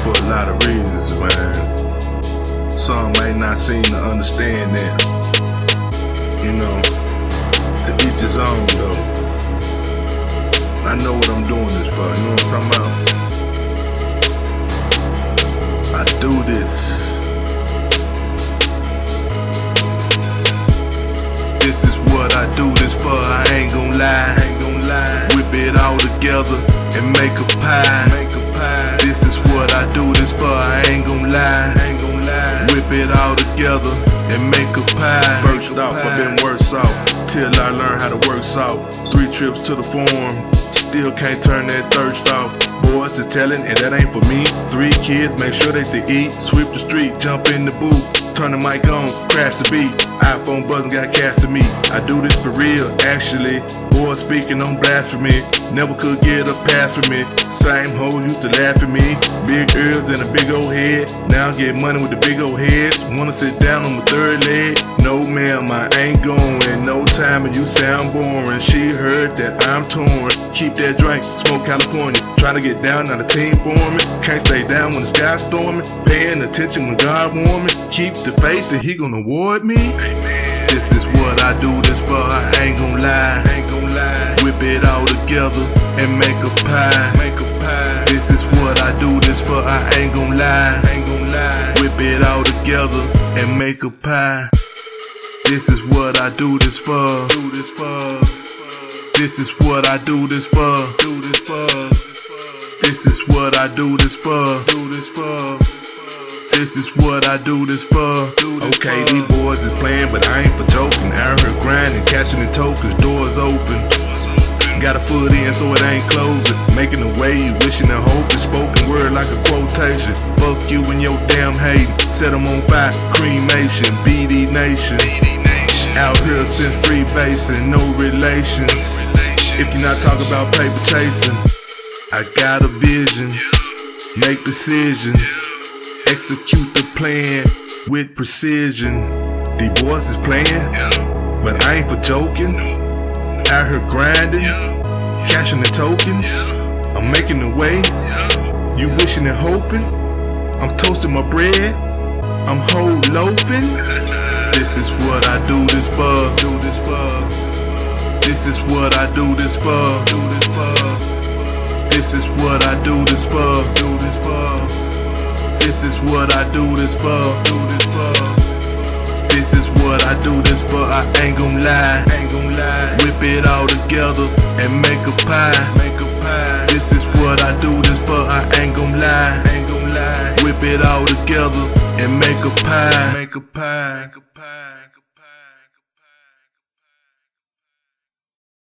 for a lot of reasons, man. Some may not seem to understand that. You know, to each his own though. I know what I'm doing this for, you know what I'm talking about? I do this. This is what I do this for, I ain't gon' lie. Whip it all together and make a pie. This is what I do this for, I ain't gon' lie. Whip it all together and make a pie. First off, I've been worse off till I learn how to work out. 3 trips to the farm, still can't turn that thirst off. Boys is telling, and that ain't for me. 3 kids, make sure they eat. Sweep the street, jump in the booth, turn the mic on, crash the beat. iPhone buzzing, got cash to me. I do this for real, actually. Boys speaking on blasphemy, never could get a pass from me. Same hoes used to laugh at me. Big ears and a big old head. Now I get money with the big old heads. Wanna sit down on my 3rd leg? No ma'am, I ain't going. No time and you sound boring. She heard that I'm torn. Keep that drink, smoke California. Trying to get down, not a team forming. Can't stay down when the sky's storming. Paying attention when God warming. Keep the faith that he gonna award me. This is what I do this for, I ain't gon' lie. Whip it all together and make a pie. This is what I do this for, I ain't gon' lie. Whip it all together and make a pie. This is what I do this for. This is what I do this for. This is what I do this for. This is what I do this for. Okay, these boys is playing, but I ain't for joking. Out here grinding, catching the tokens, doors open. Got a foot in, so it ain't closing. Making a way, wishing and hoping. Spoken word like a quotation. Fuck you and your damn hating. Set them on fire, cremation. BD Nation. Out here since free basing, no relations. If you're not talking about paper chasing, I got a vision. Make decisions. Execute the plan with precision. These boys is playing, but I ain't for joking. Out here grinding, cashing the tokens. I'm making the way, you wishing and hoping. I'm toasting my bread, I'm whole loafing. This is what I do this for. This is what I do this for. This is what I do this for. This is what I do this for. This is what I do this for, I ain't gon' lie. Whip it all together and make a pie. This is what I do this for, I ain't gon' lie. Whip it all together and make a pie.